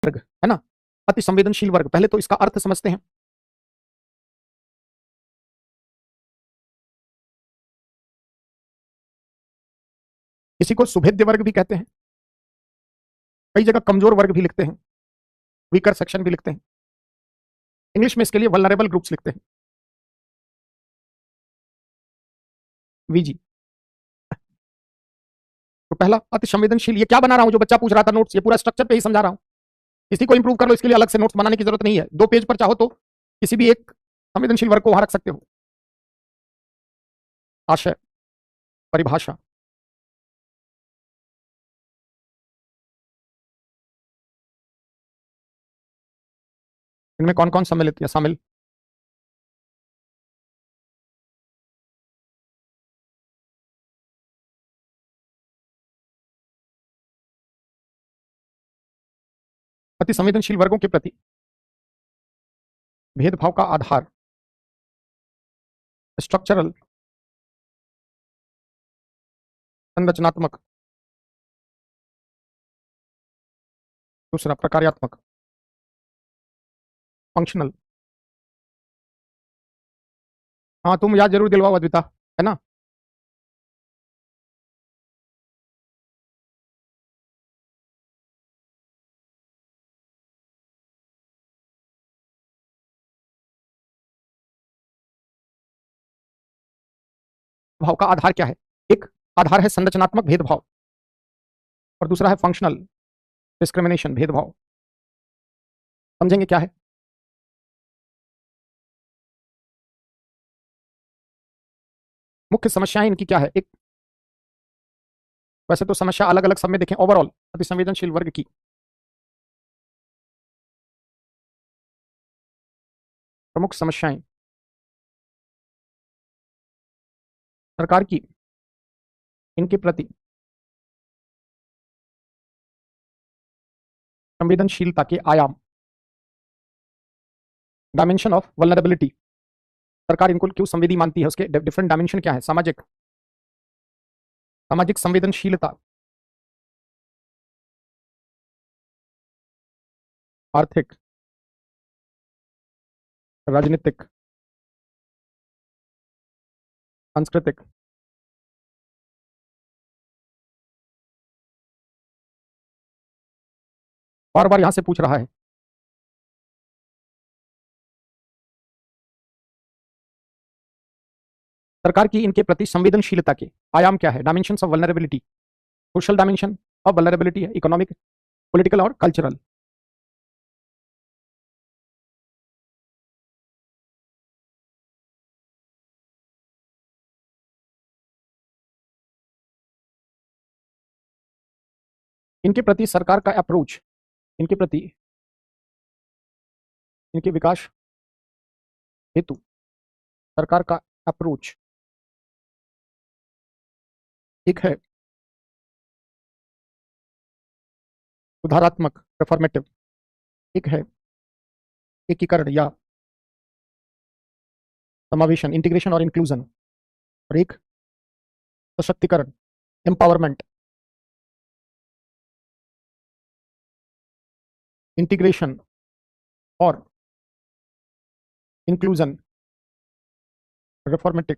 वर्ग है ना, अति संवेदनशील वर्ग। पहले तो इसका अर्थ समझते हैं। इसी को सुभेद्य वर्ग भी कहते हैं, कई जगह कमजोर वर्ग भी लिखते हैं, वीकर सेक्शन भी लिखते हैं। इंग्लिश में इसके लिए वल्नरेबल ग्रुप्स लिखते हैं, वीजी। तो पहला अति संवेदनशील, ये क्या बना रहा हूं जो बच्चा पूछ रहा था नोट्स, ये पूरा स्ट्रक्चर पे ही समझा रहा हूं। इसी को इंप्रूव कर लो, इसके लिए अलग से नोट्स बनाने की जरूरत नहीं है। 2 पेज पर चाहो तो किसी भी एक संवेदनशील वर्ग को वहां रख सकते हो। आशय, परिभाषा, इनमें कौन कौन सम्मिलित या शामिल? अति संवेदनशील वर्गों के प्रति भेदभाव का आधार स्ट्रक्चरल, संरचनात्मक, दूसरा प्रकार्यात्मक, फंक्शनल। हाँ, तुम याद जरूर दिलवाओ अद्विता, है ना। भाव का आधार क्या है? एक आधार है संरचनात्मक भेदभाव और दूसरा है फंक्शनल डिस्क्रिमिनेशन, भेदभाव। समझेंगे क्या है? मुख्य समस्याएं इनकी क्या है? एक, वैसे तो समस्या अलग अलग सब में देखें, ओवरऑल अति संवेदनशील वर्ग की प्रमुख समस्याएं। सरकार की इनके प्रति संवेदनशीलता के आयाम, डायमेंशन ऑफ वल्नरेबिलिटी। सरकार इनको क्यों संवेदी मानती है, उसके डिफरेंट डायमेंशन क्या है? सामाजिक, सामाजिक संवेदनशीलता, आर्थिक, राजनीतिक, सांस्कृतिक, बार बार यहां से पूछ रहा है। सरकार की इनके प्रति संवेदनशीलता के आयाम क्या है? Dimensions of vulnerability, social dimension of vulnerability है, इकोनॉमिक, पॉलिटिकल और कल्चरल। इनके प्रति सरकार का अप्रोच, इनके प्रति, इनके विकास हेतु सरकार का अप्रोच एक है सुधारात्मक, रिफॉर्मेटिव, एक है एकीकरण या समावेशन, इंटीग्रेशन और इंक्लूजन, और एक सशक्तिकरण, एम्पावरमेंट। इंटीग्रेशन और इंक्लूजन, रिफॉर्मेटिव,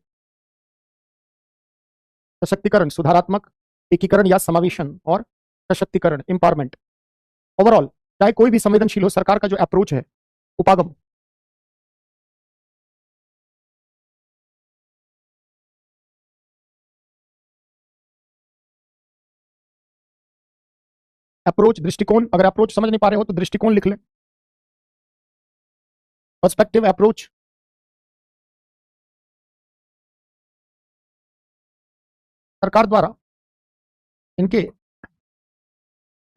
सशक्तिकरण, सुधारात्मक, एकीकरण या समावेशन और सशक्तिकरण, एम्पावरमेंट। ओवरऑल चाहे कोई भी संवेदनशील हो, सरकार का जो अप्रोच है, उपागम, अप्रोच, दृष्टिकोण। अगर अप्रोच समझ नहीं पा रहे हो तो दृष्टिकोण लिख लें, पर्सपेक्टिव, अप्रोच। सरकार द्वारा इनके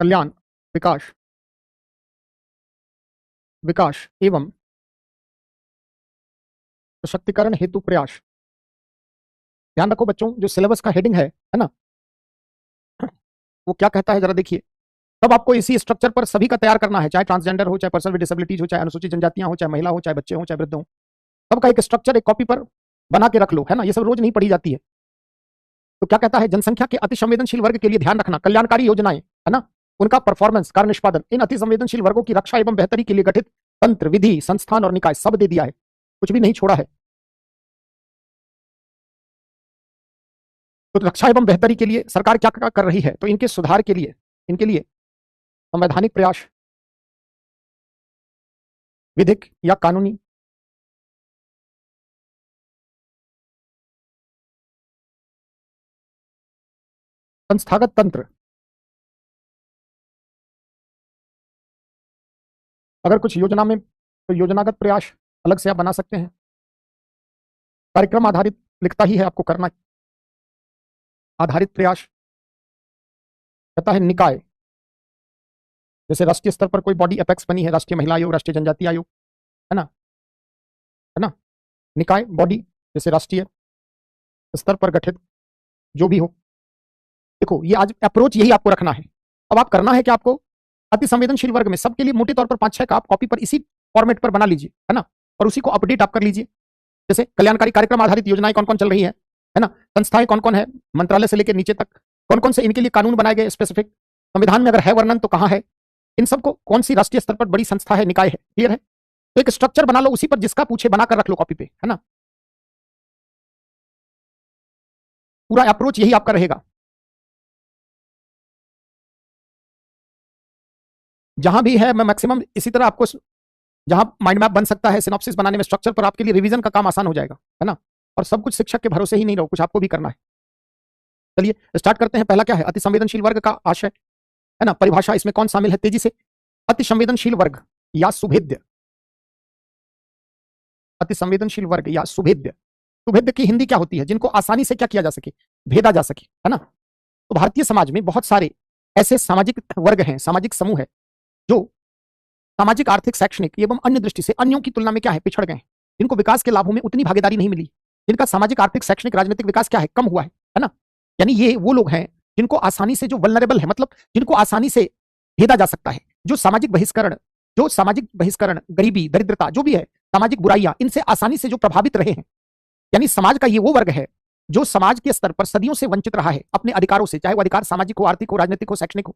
कल्याण, विकास, विकास एवं सशक्तिकरण हेतु प्रयास। ध्यान रखो बच्चों, जो सिलेबस का हेडिंग है ना, वो क्या कहता है जरा देखिए। तब आपको इसी स्ट्रक्चर पर सभी का तैयार करना है, चाहे ट्रांसजेंडर हो, चाहे पर्सन विद डिसेबिलिटीज हो, चाहे अनुसूचित जनजातियां हो, चाहे महिला हो, चाहे बच्चे हो, चाहे वृद्ध हो। सबका एक स्ट्रक्चर एक कॉपी पर बना के रख लो, है ना। ये सब रोज नहीं पढ़ी जाती है। तो क्या कहता है, जनसंख्या के अति संवेदनशील वर्ग के लिए ध्यान रखना कल्याणकारी योजनाएं, है ना। उनका परफॉर्मेंस, कार्य निष्पादन, इन अति संवेदनशील वर्गों की रक्षा एवं बेहतरी के लिए गठित तंत्र, विधि, संस्थान और निकाय सब दे दिया है, कुछ भी नहीं छोड़ा है। तो रक्षा एवं बेहतरी के लिए सरकार क्या क्या कर रही है? तो इनके सुधार के लिए, इनके लिए संवैधानिक प्रयास, विधिक या कानूनी, संस्थागत तंत्र, अगर कुछ योजना में तो योजनागत प्रयास अलग से आप बना सकते हैं। कार्यक्रम आधारित लिखता ही है आपको करना, आधारित प्रयास कहता है निकाय, जैसे राष्ट्रीय स्तर पर कोई बॉडी अपेक्स बनी है, राष्ट्रीय महिला आयोग, राष्ट्रीय जनजाति आयोग, है ना, है ना। निकाय बॉडी जैसे राष्ट्रीय स्तर पर गठित जो भी हो। देखो ये आज अप्रोच यही आपको रखना है। अब आप करना है कि आपको अति संवेदनशील वर्ग में सबके लिए मोटे तौर पर 5-6 का आप कॉपी पर इसी फॉर्मेट पर बना लीजिए, है ना, और उसी को अपडेट आप कर लीजिए। जैसे कल्याणकारी कार्यक्रम आधारित योजनाएं कौन कौन चल रही है ना, संस्थाएं कौन कौन है, मंत्रालय से लेकर नीचे तक कौन कौन से इनके लिए कानून बनाए गए स्पेसिफिक, संविधान में अगर है वर्णन तो कहां है, इन सबको कौन सी राष्ट्रीय स्तर पर बड़ी संस्था है, निकाय है, क्लियर है। तो एक स्ट्रक्चर बना लो, उसी पर जिसका पूछे बनाकर रख लो कॉपी पे, है ना। पूरा अप्रोच यही आपका रहेगा। जहां भी है मैं मैक्सिमम इसी तरह आपको, जहां माइंड मैप बन सकता है सिनॉप्सिस बनाने में, स्ट्रक्चर पर आपके लिए रिवीजन का काम आसान हो जाएगा, है ना। और सब कुछ शिक्षक के भरोसे ही नहीं रहो, कुछ आपको भी करना है। चलिए स्टार्ट करते हैं। पहला क्या है? अति संवेदनशील वर्ग का आशय, है ना, परिभाषा इसमें कौन शामिल है तेजी से। अति संवेदनशील वर्ग या सुभेद्य, अति संवेदनशील वर्ग या सुभेद्य, सुभेद्य की हिंदी क्या होती है? जिनको आसानी से क्या किया जा सके, भेदा जा सके, है ना। तो भारतीय समाज में बहुत सारे ऐसे सामाजिक वर्ग हैं, सामाजिक समूह है जो सामाजिक, आर्थिक, शैक्षणिक एवं अन्य दृष्टि से अन्यों की तुलना में क्या है, पिछड़ गए हैं, जिनको विकास के लाभों में उतनी भागीदारी नहीं मिली, जिनका सामाजिक, आर्थिक, शैक्षणिक, राजनीतिक विकास क्या है, कम हुआ है ना। यानी ये वो लोग हैं जिनको आसानी से, जो वल्नरेबल है, मतलब जिनको आसानी से भेदा जा सकता है, जो सामाजिक बहिष्करण, गरीबी, दरिद्रता, जो भी है, सामाजिक बुराइयां, इनसे आसानी से जो प्रभावित रहे हैं। यानी समाज का ये वो वर्ग है जो समाज के स्तर पर सदियों से वंचित रहा है अपने अधिकारों से, चाहे वो अधिकार सामाजिक हो, आर्थिक हो, राजनीतिक हो, शैक्षणिक हो,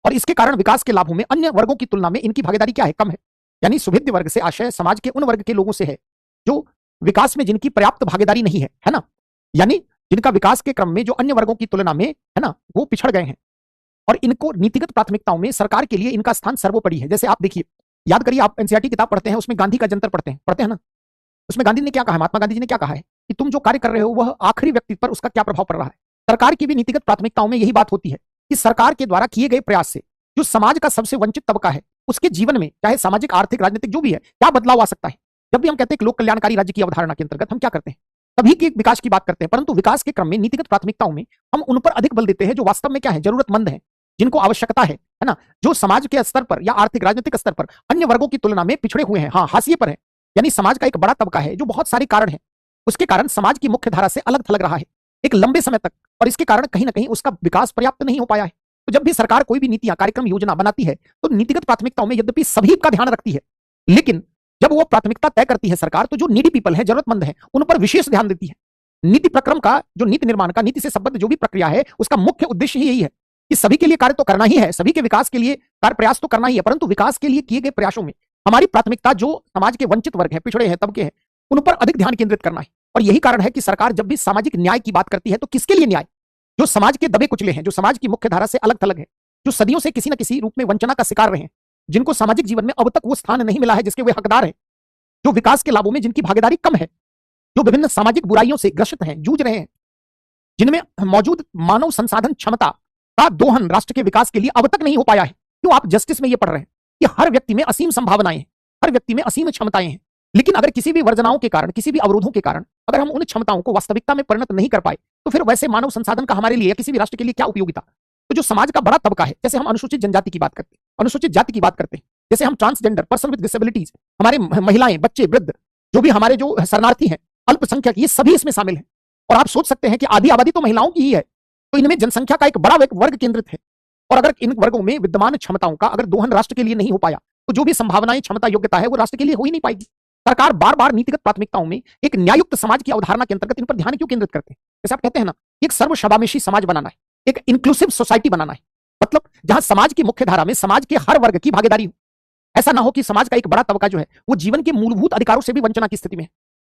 और इसके कारण विकास के लाभों में अन्य वर्गों की तुलना में इनकी भागीदारी क्या है, कम है। यानी सुभेद्य वर्ग से आशय समाज के उन वर्ग के लोगों से है जो विकास में जिनकी पर्याप्त भागीदारी नहीं है ना, यानी जिनका विकास के क्रम में जो अन्य वर्गों की तुलना में, है ना, वो पिछड़ गए हैं, और इनको नीतिगत प्राथमिकताओं में सरकार के लिए इनका स्थान सर्वोपरि है। जैसे आप देखिए, याद करिए, आप एनसीईआरटी किताब पढ़ते हैं, उसमें गांधी का जंतर पढ़ते हैं ना। उसमें गांधी ने क्या कहा, महात्मा गांधी जी ने क्या कहा है कि तुम जो कार्य कर रहे हो वह आखिरी व्यक्ति पर उसका क्या प्रभाव पड़ रहा है। सरकार की भी नीतिगत प्राथमिकताओं में यही बात होती है कि सरकार के द्वारा किए गए प्रयास से जो समाज का सबसे वंचित तबका है उसके जीवन में, चाहे सामाजिक, आर्थिक, राजनीतिक जो भी है, क्या बदलाव आ सकता है। जब भी हम कहते हैं कि लोक कल्याणकारी राज्य की अवधारणा के अंतर्गत हम क्या करते हैं, सभी के विकास की बात करते हैं, परंतु विकास के क्रम में नीतिगत प्राथमिकताओं में हम उन पर अधिक बल देते हैं जो वास्तव में क्या है, जरूरतमंद है, जिनको आवश्यकता है ना, जो समाज के स्तर पर या आर्थिक, राजनीतिक स्तर पर अन्य वर्गों की तुलना में पिछड़े हुए हैं, हाँ, हाशिए पर है। यानी समाज का एक बड़ा तबका है जो बहुत सारे कारण है, उसके कारण समाज की मुख्य धारा से अलग थलग रहा है एक लंबे समय तक, और इसके कारण कहीं ना कहीं उसका विकास पर्याप्त नहीं हो पाया है। तो जब भी सरकार कोई भी नीतियां, कार्यक्रम, योजना बनाती है तो नीतिगत प्राथमिकताओं में यद्यपि सभी का ध्यान रखती है, लेकिन जब वो प्राथमिकता तय करती है सरकार, तो जो नीडी पीपल है, जरूरतमंद है, उन पर विशेष ध्यान देती है। नीति प्रक्रम का, जो नीति निर्माण का, नीति से संबद्ध जो भी प्रक्रिया है, उसका मुख्य उद्देश्य ही यही है कि सभी के लिए कार्य तो करना ही है, सभी के विकास के लिए कार्य प्रयास तो करना ही है, परंतु विकास के लिए किए गए प्रयासों में हमारी प्राथमिकता जो समाज के वंचित वर्ग है, पिछड़े हैं, तबके हैं, उन पर अधिक ध्यान केंद्रित करना है। और यही कारण है कि सरकार जब भी सामाजिक न्याय की बात करती है तो किसके लिए न्याय? जो समाज के दबे कुचले हैं, जो समाज की मुख्य धारा से अलग थलग है, जो सदियों से किसी न किसी रूप में वंचना का शिकार रहे हैं, जिनको सामाजिक जीवन में अब तक वो स्थान नहीं मिला है जिसके वे हकदार हैं, जो विकास के लाभों में जिनकी भागीदारी कम है, जो विभिन्न सामाजिक बुराइयों से ग्रसित हैं, जूझ रहे हैं, जिनमें मौजूद मानव संसाधन क्षमता का दोहन राष्ट्र के विकास के लिए अब तक नहीं हो पाया है। क्यों? आप जस्टिस में ये पढ़ रहे हैं कि हर व्यक्ति में असीम संभावनाएं हैं, हर व्यक्ति में असीम क्षमताएं हैं, लेकिन अगर किसी भी वर्जनाओं के कारण, किसी भी अवरोधों के कारण अगर हम उन क्षमताओं को वास्तविकता में परिणत नहीं कर पाए, तो फिर वैसे मानव संसाधन का हमारे लिए या किसी भी राष्ट्र के लिए क्या उपयोगिता? तो जो समाज का बड़ा तबका है, जैसे हम अनुसूचित जनजाति की बात करते हैं, अनुसूचित जाति की बात करते हैं, जैसे हम ट्रांसजेंडर, पर्सन विद डिसेबिलिटीज, हमारे महिलाएं, बच्चे, वृद्ध, जो भी हमारे जो शरणार्थी हैं, अल्पसंख्यक, ये सभी इसमें शामिल हैं। और आप सोच सकते हैं कि आधी आबादी तो महिलाओं की ही है, तो इनमें जनसंख्या का एक बड़ा वर्ग केंद्रित है। और अगर इन वर्गों में विद्यमान क्षमताओं का अगर दोहन राष्ट्र के लिए नहीं हो पाया, तो जो भी संभावनाएं, क्षमता, योग्यता है, वो राष्ट्र के लिए हो ही नहीं पाएगी। सरकार बार बार नीतिगत प्राथमिकताओं में एक न्यायुक्त समाज की अवधारणा के अंतर्गत इन पर ध्यान क्यों केंद्रित करते हैं? जैसे आप कहते हैं ना, एक सर्वसमावेशी समाज बनाना है, एक इंक्लूसिव सोसाइटी बनाना है, मतलब जहां समाज की मुख्य धारा में समाज के हर वर्ग की भागीदारी हो। ऐसा ना हो कि समाज का एक बड़ा तबका जो है वो जीवन के मूलभूत अधिकारों से भी वंचना की स्थिति में है,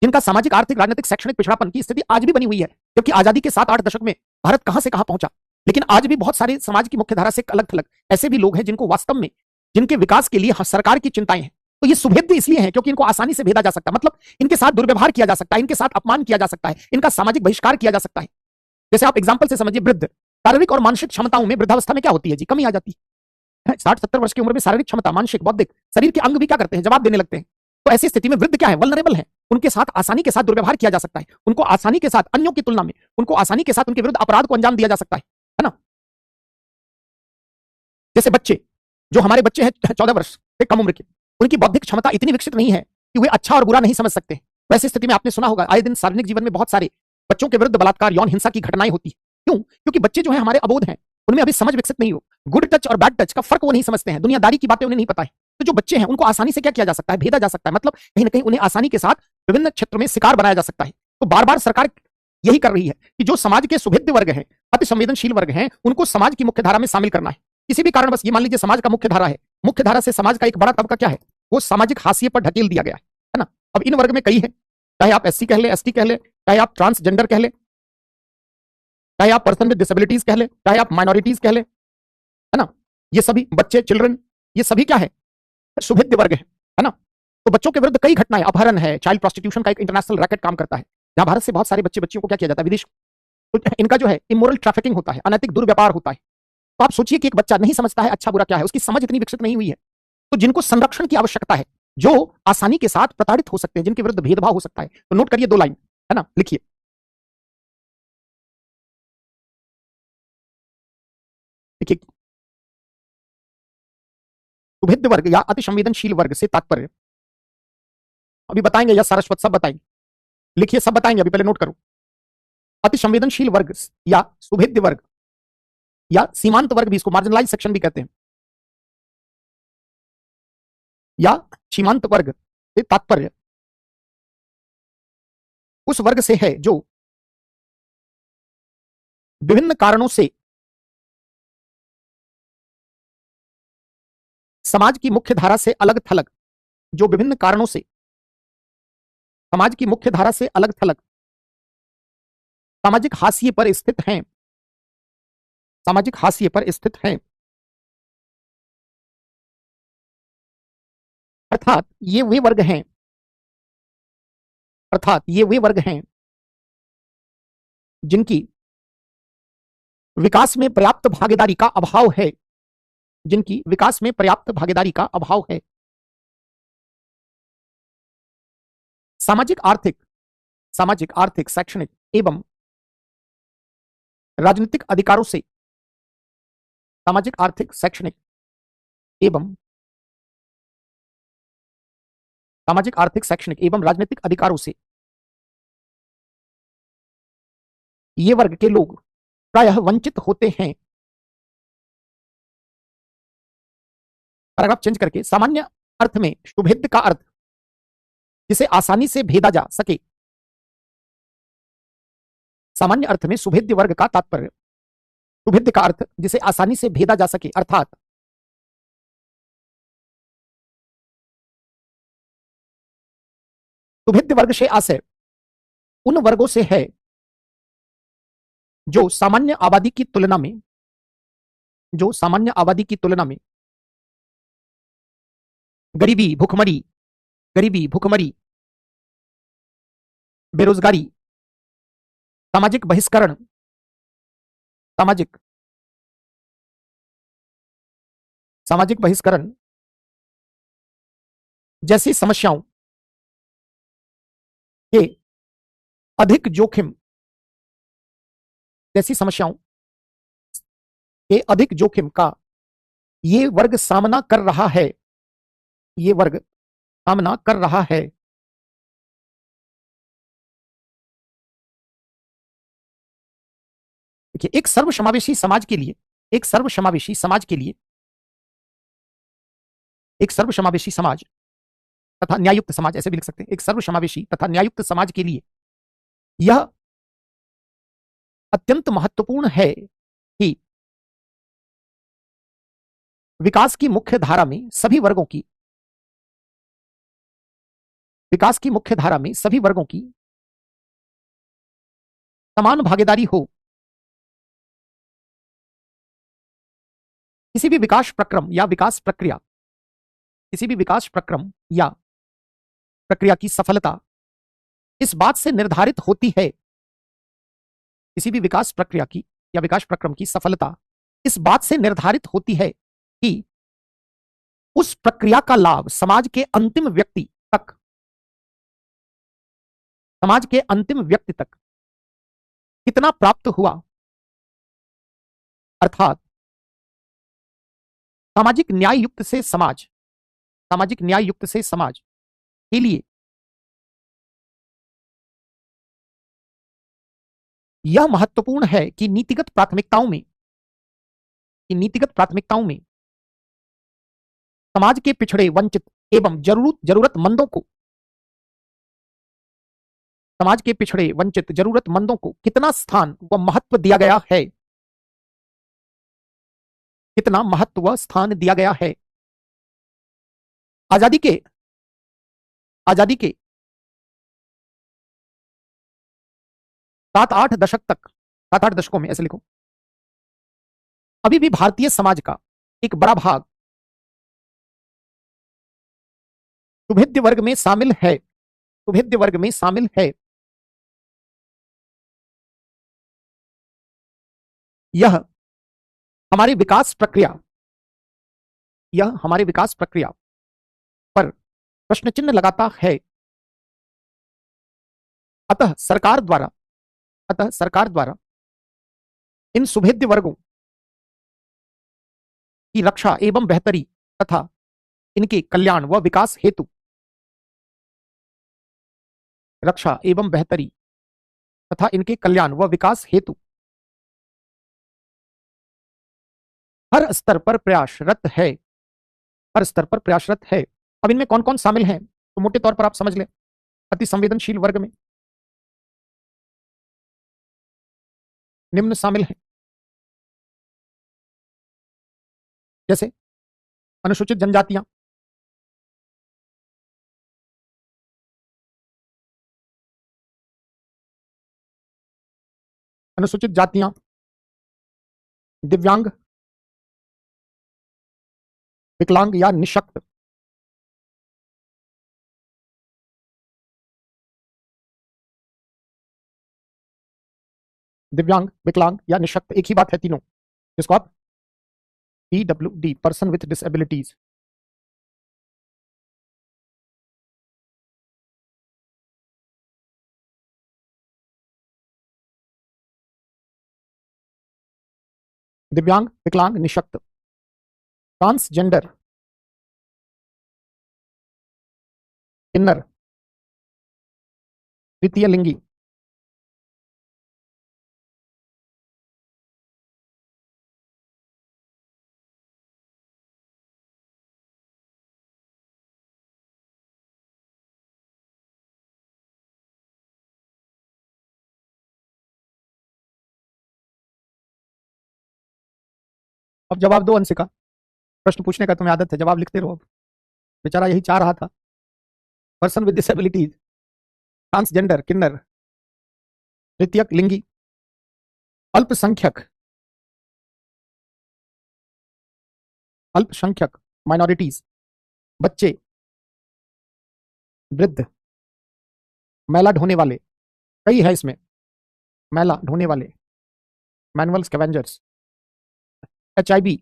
जिनका सामाजिक, आर्थिक, राजनीतिक, शैक्षणिक पिछड़ापन की स्थिति आज भी बनी हुई है। जबकि आजादी के 7-8 दशक में भारत कहां से कहां पहुंचा, लेकिन आज भी बहुत सारे समाज की मुख्य धारा से अलग थलग ऐसे भी लोग हैं जिनको वास्तव में, जिनके विकास के लिए सरकार की चिंताएं हैं। तो ये सुभेद्य इसलिए है क्योंकि इनको आसानी से भेदा जा सकता है, मतलब इनके साथ दुर्व्यवहार किया जा सकता है, इनके साथ अपमान किया जा सकता है, इनका सामाजिक बहिष्कार किया जा सकता है। जैसे आप एग्जाम्पल से समझिए, वृद्ध, शारीरिक और मानसिक क्षमताओं में वृद्धावस्था में क्या होती है जी, कमी आ जाती है। 60-70 वर्ष की उम्र में शारीरिक क्षमता, मानसिक, बौद्धिक, शरीर के अंग भी क्या करते हैं, जवाब देने लगते हैं। तो ऐसी स्थिति में वृद्ध क्या है, वल्नरेबल है, उनके साथ आसानी के साथ दुर्व्यवहार किया जा सकता है, उनको आसानी के साथ अन्यों की तुलना में उनको आसानी के साथ उनके विरुद्ध अपराध को अंजाम दिया जा सकता है ना। जैसे बच्चे, जो हमारे बच्चे हैं 14 वर्ष से कम उम्र के, उनकी बौद्धिक क्षमता इतनी विकसित नहीं है कि वे अच्छा और बुरा नहीं समझ सकते। वैसी स्थिति में आपने सुना होगा आए दिन सार्वजनिक जीवन में बहुत सारे बच्चों के विरुद्ध बलात्कार, यौन हिंसा की घटनाएं होती है। क्यों? क्योंकि बच्चे जो है हमारे अबोध हैं, उनमें अभी समझ विकसित नहीं हो, गुड टच और बैड टच का फर्क वो नहीं समझते हैं, दुनियादारी की बातें उन्हें नहीं पता है। तो जो बच्चे हैं उनको आसानी से क्या किया जा सकता है, भेदा जा सकता है, मतलब कहीं ना कहीं उन्हें आसानी के साथ विभिन्न क्षेत्र में शिकार बनाया जा सकता है। तो बार बार सरकार यही कर रही है कि जो समाज के सुभेद्य वर्ग हैं, अति संवेदनशील वर्ग हैं, उनको समाज की मुख्य धारा में शामिल करना है। किसी भी कारण बस ये मान लीजिए समाज का मुख्य धारा है, मुख्य धारा से समाज का एक बड़ा तबका क्या है, वो सामाजिक हाशिए पर ढकेल दिया गया है ना। अब इन वर्ग में कई है, चाहे आप एससी कह ले, एसटी कह ले, चाहे आप ट्रांसजेंडर कह ले, चाहे आप पर्सन विद डिसेबिलिटीज कह ले, चाहे आप माइनॉरिटीज कह ले, है ना। ये सभी बच्चे, चिल्ड्रन, ये सभी क्या है, सुभेद्य वर्ग है ना। तो बच्चों के विरुद्ध कई घटनाएं, अपहरण है, चाइल्ड प्रोस्टिट्यूशन का एक इंटरनेशनल रैकेट काम करता है, जहां भारत से बहुत सारे बच्चियों को क्या किया जाता है, विदेश, तो इनका जो है इमोरल ट्रैफिकिंग होता है, अनैतिक दुर्व्यापार होता है। तो आप सोचिए कि एक बच्चा नहीं समझता है अच्छा बुरा क्या है, उसकी समझ इतनी विकसित नहीं हुई है। तो जिनको संरक्षण की आवश्यकता है, जो आसानी के साथ प्रताड़ित हो सकते हैं, जिनके विरुद्ध भेदभाव हो सकता है, तो नोट करिए 2 लाइन, है ना, लिखिए। देखिए, सुभेद्य वर्ग या अति संवेदनशील वर्ग से तात्पर्य अभी बताएंगे, या सारस्वत सब बताएंगे, लिखिए, सब बताएंगे, अभी पहले नोट करो। अति संवेदनशील वर्ग या सुभेद्य वर्ग या सीमांत वर्ग भी, इसको मार्जिनलाइज सेक्शन भी कहते हैं, या सीमांत वर्ग से तात्पर्य उस वर्ग से है जो विभिन्न कारणों से समाज की मुख्य धारा से अलग थलग, जो विभिन्न कारणों से समाज की मुख्य धारा से अलग थलग सामाजिक हाशिए पर स्थित हैं, सामाजिक हाशिए पर स्थित हैं। अर्थात ये वे वर्ग हैं, अर्थात ये वे वर्ग हैं जिनकी विकास में पर्याप्त भागीदारी का अभाव है, जिनकी विकास में पर्याप्त भागीदारी का अभाव है। सामाजिक आर्थिक, शैक्षणिक एवं राजनीतिक अधिकारों से, सामाजिक, आर्थिक, शैक्षणिक एवं सामाजिक, आर्थिक, शैक्षणिक एवं राजनीतिक अधिकारों से ये वर्ग के लोग प्रायः वंचित होते हैं। पैराग्राफ चेंज करके, सामान्य अर्थ में सुभेद्य का अर्थ जिसे आसानी से भेदा जा सके, सामान्य अर्थ में सुभेद्य वर्ग का तात्पर्य, सुभेद्य का अर्थ जिसे आसानी से भेदा जा सके, अर्थात सुभेद्य वर्ग से आशय उन वर्गों से है जो सामान्य आबादी की तुलना में, जो सामान्य आबादी की तुलना में गरीबी, भुखमरी, बेरोजगारी, सामाजिक बहिष्करण, सामाजिक बहिष्करण जैसी समस्याओं के अधिक जोखिम, जैसी समस्याओं के अधिक जोखिम का ये वर्ग सामना कर रहा है, ये वर्ग सामना कर रहा है। देखिए, एक सर्वसमावेशी समाज के लिए, एक सर्वसमावेशी समाज के लिए, एक सर्वसमावेशी समाज तथा न्यायुक्त समाज, ऐसे भी लिख सकते हैं, एक सर्वसमावेशी तथा न्यायुक्त समाज के लिए यह अत्यंत महत्वपूर्ण है कि विकास की मुख्य धारा में सभी वर्गों की विकास की मुख्य धारा में सभी वर्गों की समान भागीदारी हो। किसी भी विकास प्रक्रम या विकास प्रक्रिया किसी भी विकास प्रक्रम या प्रक्रिया की सफलता इस बात से निर्धारित होती है किसी भी विकास प्रक्रिया की या विकास प्रक्रम की सफलता इस बात से निर्धारित होती है कि उस प्रक्रिया का लाभ समाज के अंतिम व्यक्ति तक कितना प्राप्त हुआ। अर्थात सामाजिक न्याय युक्त से समाज के लिए यह महत्वपूर्ण है कि नीतिगत प्राथमिकताओं में समाज के पिछड़े, वंचित एवं जरूरतमंदों को कितना स्थान व महत्व दिया गया है। आजादी के 7-8 दशकों में, ऐसे लिखो, अभी भी भारतीय समाज का एक बड़ा भाग सुभेद्य वर्ग में शामिल है। यह हमारे विकास प्रक्रिया पर प्रश्न चिन्ह लगाता है। अतः सरकार द्वारा इन सुभेद्य वर्गों की रक्षा एवं बेहतरी तथा इनके कल्याण व विकास हेतु हर स्तर पर प्रयासरत है। अब इनमें कौन कौन शामिल हैं तो मोटे तौर पर आप समझ लें। अति संवेदनशील वर्ग में निम्न शामिल हैं, जैसे अनुसूचित जनजातियां, अनुसूचित जातियां, दिव्यांग, विकलांग या निःशक्त, एक ही बात है तीनों, जिसको आप PWD, पर्सन विथ डिसेबिलिटीज, दिव्यांग, विकलांग, निःशक्त, ट्रांसजेंडर, किन्नर, तृतीय लिंगी, अब जवाब दो अंशिका, प्रश्न पूछने का तुम्हें आदत है, जवाब लिखते रहो। अब बेचारा यही चाह रहा था, पर्सन विद डिसेबिलिटीज, ट्रांसजेंडर, किन्नर, तृतीय लिंगी, अल्पसंख्यक, माइनॉरिटीज, बच्चे, वृद्ध, मैला ढोने वाले, कई है इसमें, मैला ढोने वाले, मैनुअल स्कैवेंजर्स, HIV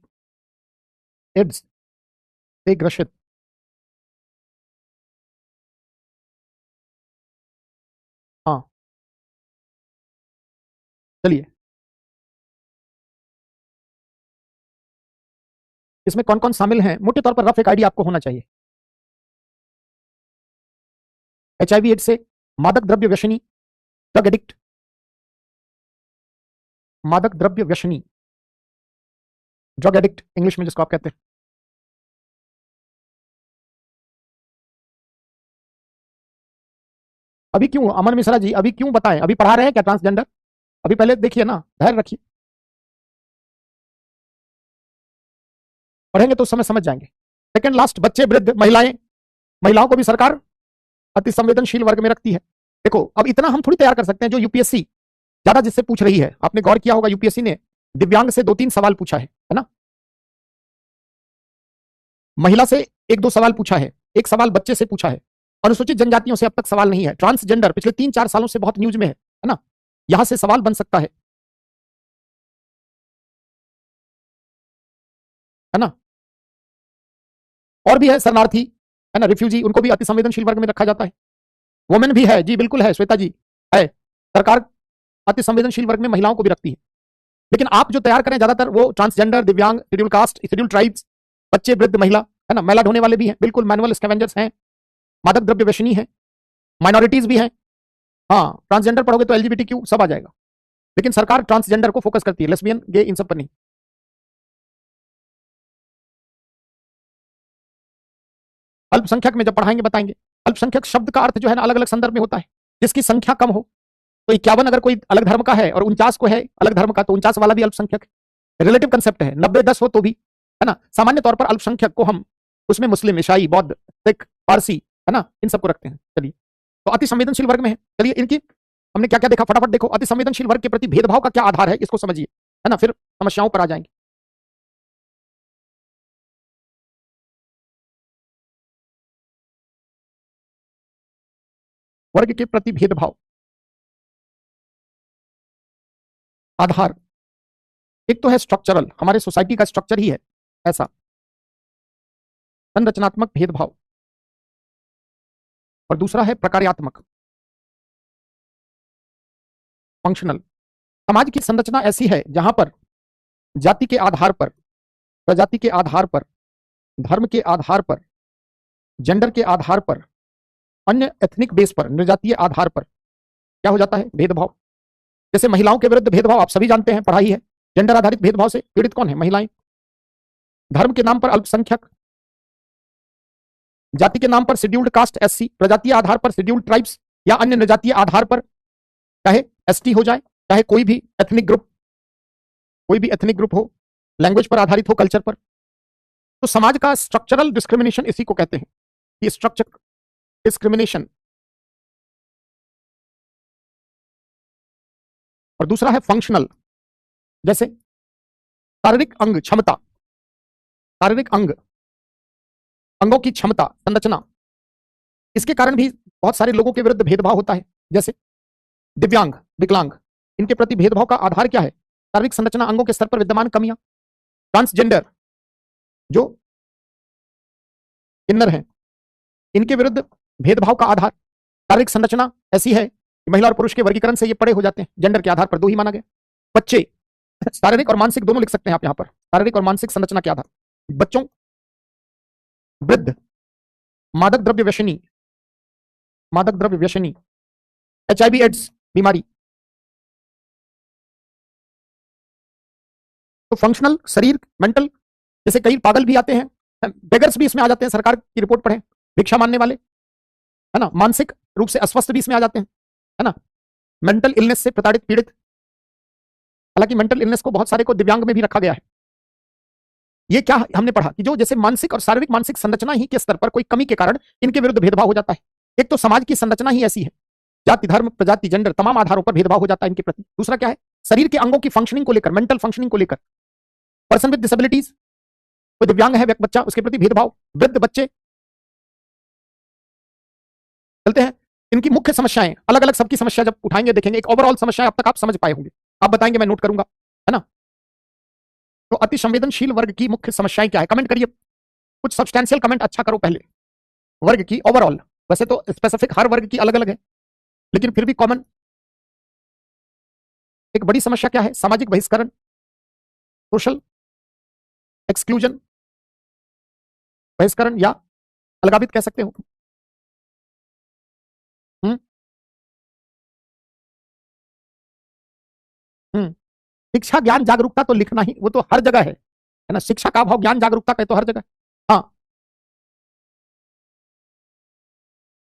एड्स से ग्रसित, हाँ चलिए, इसमें कौन कौन शामिल हैं मोटे तौर पर रफ एक आइडिया आपको होना चाहिए। HIV एड्स से मादक द्रव्य व्यसनी, ड्रग एडिक्ट, इंग्लिश में जिसको आप कहते हैं। अभी क्यों अमन मिश्रा जी, अभी क्यों बताएं, अभी पढ़ा रहे हैं क्या ट्रांसजेंडर? अभी पहले देखिए ना, धैर्य रखिए। पढ़ेंगे तो उस समय समझ जाएंगे। सेकंड लास्ट, बच्चे, वृद्ध, महिलाएं, महिलाओं को भी सरकार अति संवेदनशील वर्ग में रखती है। देखो अब इतना हम थोड़ी तैयार कर सकते हैं जो यूपीएससी ज्यादा जिससे पूछ रही है। आपने गौर किया होगा यूपीएससी ने दिव्यांग से 2-3 सवाल पूछा है ना, महिला से 1-2 सवाल पूछा है, एक सवाल बच्चे से पूछा है, अनुसूचित जनजातियों से अब तक सवाल नहीं है, ट्रांसजेंडर पिछले 3-4 सालों से बहुत न्यूज में है ना, यहां से सवाल बन सकता है ना। और भी है शरणार्थी, है ना, रिफ्यूजी, उनको भी अति संवेदनशील वर्ग में रखा जाता है। वुमेन भी है जी, बिल्कुल है श्वेता जी, है। सरकार अति संवेदनशील वर्ग में महिलाओं को भी रखती है। लेकिन आप जो तैयार करें ज्यादातर वो ट्रांसजेंडर, दिव्यांग, शेड्यूल कास्ट, शेड्यूल ट्राइब्स, बच्चे, वृद्ध, महिला, है ना, मैला ढोने वाले भी हैं, बिल्कुल, मैनुअल स्कैवेंजर्स हैं, मादक द्रव्य व्यसनी है, माइनॉरिटीज भी हैं। हाँ, ट्रांसजेंडर पढ़ोगे तो एलजीबीटीक्यू सब आ जाएगा, लेकिन सरकार ट्रांसजेंडर को फोकस करती है, लेस्बियन, गे, इन सब पर नहीं। अल्पसंख्यक में जब पढ़ाएंगे बताएंगे। अल्पसंख्यक शब्द का अर्थ जो है ना अलग अलग संदर्भ में होता है, जिसकी संख्या कम हो। तो 51 अगर कोई अलग धर्म का है और 49 को है अलग धर्म का, तो 49 वाला भी अल्पसंख्यक है। रिलेटिव कंसेप्ट है, 90-10 हो तो भी, है ना। सामान्य तौर पर अल्पसंख्यक को हम उसमें मुस्लिम, ईसाई, बौद्ध, सिख, पारसी, है ना, इन सबको रखते हैं। चलिए, तो अति संवेदनशील वर्ग में है। चलिए, इनकी हमने क्या क्या देखा, फटाफट देखो। अति संवेदनशील वर्ग के प्रति भेदभाव का क्या आधार है, इसको समझिए, है ना, फिर समस्याओं पर आ जाएंगे। वर्ग के प्रति भेदभाव आधार, एक तो है स्ट्रक्चरल, हमारे सोसाइटी का स्ट्रक्चर ही है ऐसा, संरचनात्मक भेदभाव, और दूसरा है प्रकार्यात्मक, फंक्शनल। समाज की संरचना ऐसी है जहां पर जाति के आधार पर, प्रजाति के आधार पर, धर्म के आधार पर, जेंडर के आधार पर, अन्य एथनिक बेस पर, निर्जातीय आधार पर क्या हो जाता है, भेदभाव। जैसे महिलाओं के विरुद्ध भेदभाव आप सभी जानते हैं, पढ़ाई है। जेंडर आधारित भेदभाव से पीड़ित कौन है, महिलाएं। धर्म के नाम पर अल्पसंख्यक, जाति के नाम पर शेड्यूल्ड कास्ट एससी, प्रजातीय आधार पर शेड्यूल्ड ट्राइब्स, या अन्य निर्जातीय आधार पर चाहे एसटी हो जाए, चाहे कोई भी एथनिक ग्रुप, कोई भी एथनिक ग्रुप हो, लैंग्वेज पर आधारित हो, कल्चर पर। तो समाज का स्ट्रक्चरल डिस्क्रिमिनेशन इसी को कहते हैं, ये स्ट्रक्चर डिस्क्रिमिनेशन। और दूसरा है फंक्शनल, जैसे शारीरिक अंग क्षमता, शारीरिक अंग, अंगों की क्षमता, संरचना, इसके कारण भी बहुत सारे लोगों के विरुद्ध भेदभाव होता है। जैसे दिव्यांग, विकलांग, इनके प्रति भेदभाव का आधार क्या है, शारीरिक संरचना, अंगों के स्तर पर विद्यमान कमियां। ट्रांसजेंडर जो किन्नर हैं, इनके विरुद्ध भेदभाव का आधार, शारीरिक संरचना ऐसी है कि महिला और पुरुष के वर्गीकरण से ये पड़े हो जाते हैं, जेंडर के आधार पर दो ही माना गया। बच्चे, शारीरिक और मानसिक दोनों लिख सकते हैं आप यहां पर, शारीरिक और मानसिक संरचना के आधार। बच्चों, वृद्ध, मादक द्रव्य व्यसनी, मादक द्रव्य व्यसनी, एचआईवी एड्स बीमारी। तो फंक्शनल, शरीर, मेंटल, जैसे कई पागल भी आते हैं, बेगर्स भी इसमें आ जाते हैं, सरकार की रिपोर्ट पढ़ें, भिक्षा मांगने वाले, है ना। मानसिक रूप से अस्वस्थ भी इसमें आ जाते हैं, है ना। मेंटल इलनेस से प्रताड़ित, पीड़ित, हालांकि मेंटल इलनेस को बहुत सारे को दिव्यांग में भी रखा गया है। ये क्या हमने पढ़ा कि जो जैसे मानसिक और शारीरिक, मानसिक संरचना ही के स्तर पर कोई कमी के कारण इनके विरुद्ध भेदभाव हो जाता है। एक तो समाज की संरचना ही ऐसी है, जाति, धर्म, प्रजाति, जेंडर, तमाम आधारों पर भेदभाव हो जाता है इनके प्रति। दूसरा क्या है, शरीर के अंगों की फंक्शनिंग को लेकर, मेंटल फंक्शनिंग को लेकर, पर्सन विद डिसेबिलिटीज, कोई दिव्यांग है बच्चा, उसके प्रति भेदभाव, वृद्ध, बच्चे। चलते हैं, इनकी मुख्य समस्याएं अलग अलग, सबकी समस्या जब उठाएंगे देखेंगे, एक ओवरऑल समस्या अब तक आप समझ पाए होंगे, आप बताएंगे मैं नोट करूंगा, है ना। तो अति संवेदनशील वर्ग की मुख्य समस्याएं क्या है, कमेंट करिए, कुछ सब्सटेंशियल कमेंट अच्छा करो पहले। वर्ग की ओवरऑल, वैसे तो स्पेसिफिक हर वर्ग की अलग अलग है, लेकिन फिर भी कॉमन। एक बड़ी समस्या क्या है, सामाजिक बहिष्करण, सोशल एक्सक्लूजन, बहिष्करण या अलगावित कह सकते हो। हम्म हम्म शिक्षा, ज्ञान, जागरूकता तो लिखना ही, वो तो हर जगह है ना। शिक्षा का अभाव, ज्ञान जागरूकता का तो हर जगह। हाँ,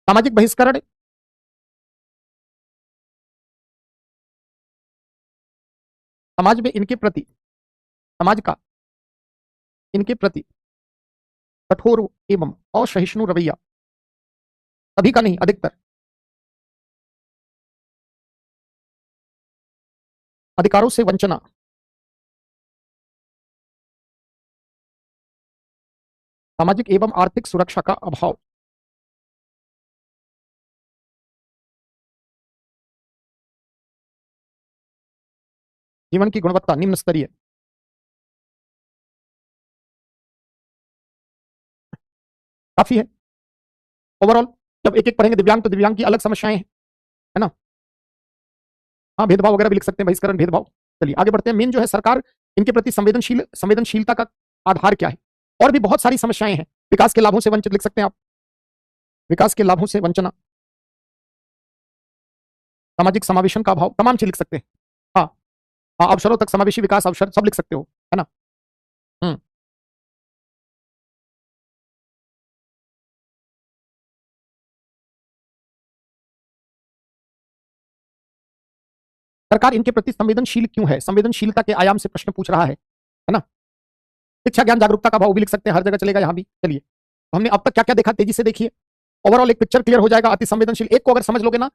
सामाजिक बहिष्करण, समाज में इनके प्रति, समाज का इनके प्रति कठोर एवं असहिष्णु रवैया, सभी का नहीं, अधिकतर, अधिकारों से वंचना, सामाजिक एवं आर्थिक सुरक्षा का अभाव, जीवन की गुणवत्ता निम्न स्तरीय, काफी है ओवरऑल। जब एक एक पढ़ेंगे दिव्यांग तो दिव्यांग की अलग समस्याएं हैं, है ना। हाँ, भेदभाव वगैरह भी लिख सकते हैं, बहिष्करण, भेदभाव। चलिए आगे बढ़ते हैं। मेन जो है सरकार इनके प्रति संवेदनशीलता का आधार क्या है। और भी बहुत सारी समस्याएं हैं। विकास के लाभों से वंचित लिख सकते हैं आप, विकास के लाभों से वंचना, सामाजिक समावेशन का अभाव, तमाम चीज लिख सकते हैं। हाँ हाँ, अवसरों तक समावेशी विकास अवसर सब लिख सकते हो, है ना। हम्म। सरकार इनके प्रति संवेदनशील क्यों है, संवेदनशीलता के आयाम से प्रश्न पूछ रहा है ना। शिक्षा ज्ञान जागरूकता का भाव भी लिख सकते हैं, हर जगह चलेगा, यहां भी। चलिए हमने अब तक क्या क्या देखा, तेजी से देखिए। ओवरऑल एक पिक्चर क्लियर हो जाएगा। अति संवेदनशील एक को अगर समझ लोगे ना,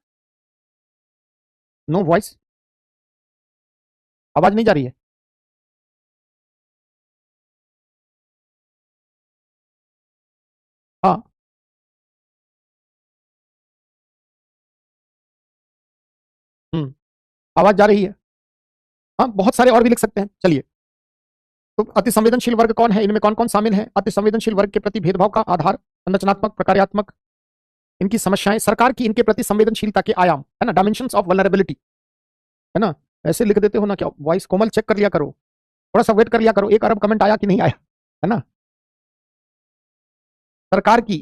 नो वॉइस, आवाज नहीं जा रही है। हाँ। आवाज जा रही है। हाँ, बहुत सारे और भी लिख सकते हैं। चलिए, तो अति संवेदनशील वर्ग कौन है, इनमें कौन कौन शामिल है। अति संवेदनशील वर्ग के प्रति भेदभाव का आधार, संरचनात्मक, प्रकार्यात्मक, इनकी समस्याएं, सरकार की इनके प्रति संवेदनशीलता के आयाम, है ना, डायमेंशंस ऑफ वल्नरेबिलिटी, है ना। ऐसे लिख देते हो ना, क्या वॉइस कोमल चेक कर लिया करो, थोड़ा सा वेट कर लिया करो, 1 अरब कमेंट आया कि नहीं आया, है ना। सरकार की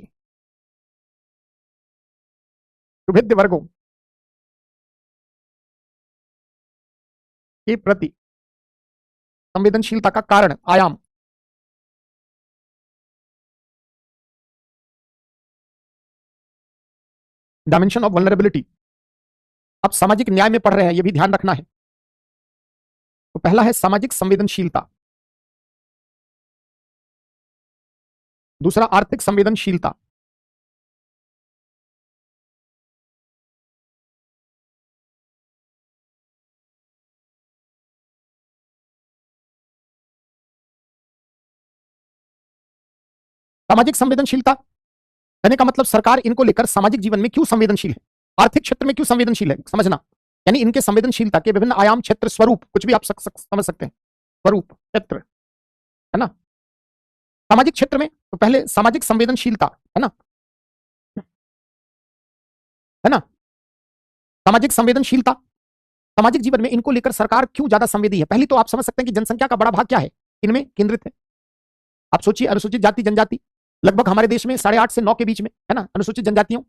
विभिन्न वर्गों के प्रति संवेदनशीलता का कारण, आयाम, डायमेंशन ऑफ वल्नरेबिलिटी। अब सामाजिक न्याय में पढ़ रहे हैं, ये भी ध्यान रखना है। तो पहला है सामाजिक संवेदनशीलता, दूसरा आर्थिक संवेदनशीलता, सामाजिक संवेदनशीलता कहने का मतलब सरकार इनको लेकर सामाजिक जीवन में क्यों संवेदनशील है, आर्थिक क्षेत्र में क्यों संवेदनशील है, समझना। यानी इनके संवेदनशीलता के विभिन्न आयाम, क्षेत्र, स्वरूप, कुछ भी आप समझ सकते हैं, स्वरूप, क्षेत्र, है ना। सामाजिक क्षेत्र में तो पहले सामाजिक संवेदनशीलता, है ना। सामाजिक संवेदनशीलता, सामाजिक जीवन में इनको लेकर सरकार क्यों ज्यादा संवेदी है। पहली तो आप समझ सकते हैं कि जनसंख्या का बड़ा भाग क्या है, इनमें केंद्रित है। आप सोचिए, अनुसूचित जाति जनजाति लगभग हमारे देश में 8.5 से 9 के बीच में, है ना, अनुसूचित जनजातियों।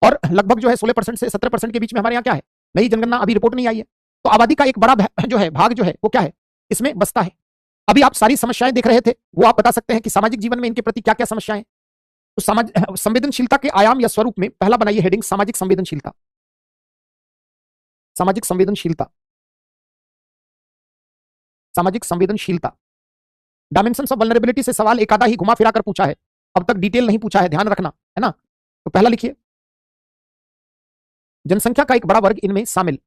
और लगभग जो है 16% से 17% के बीच में हमारे यहाँ क्या है, नई जनगणना अभी रिपोर्ट नहीं आई है। तो आबादी का एक बड़ा जो है भाग जो है वो क्या है, इसमें बसता है। अभी आप सारी समस्याएं देख रहे थे, वो आप बता सकते हैं कि सामाजिक जीवन में इनके प्रति क्या क्या समस्याएं। तो संवेदनशीलता के आयाम या स्वरूप में पहला बनाइए हेडिंग, सामाजिक संवेदनशीलता, सामाजिक संवेदनशीलता, सामाजिक संवेदनशीलता। डायमेंशंस ऑफ वल्नरेबिलिटी से सवाल एक आधा ही घुमा फिरा कर पूछा है, अब तक डिटेल नहीं पूछा है, ध्यान रखना, है ना। तो पहला लिखिए, जनसंख्या का एक बड़ा वर्ग इनमें शामिल,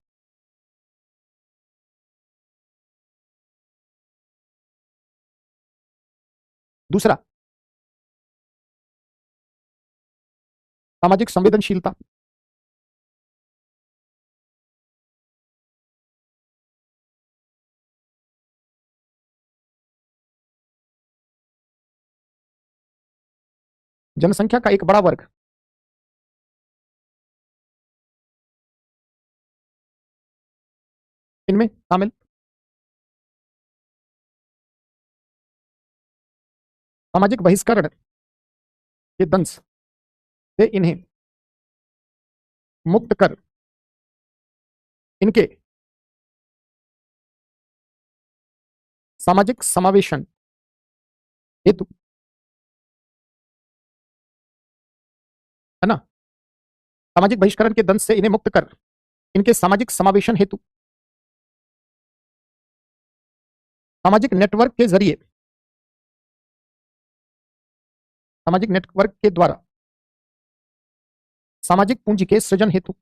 दूसरा सामाजिक संवेदनशीलता, जनसंख्या का एक बड़ा वर्ग इनमें शामिल, सामाजिक बहिष्करण के दंश से इन्हें मुक्त कर इनके सामाजिक समावेशन हेतु, है ना, सामाजिक बहिष्करण के दंश से इन्हें मुक्त कर इनके सामाजिक समावेशन हेतु सामाजिक नेटवर्क के जरिए सामाजिक नेटवर्क के द्वारा सामाजिक पूंजी के सृजन हेतु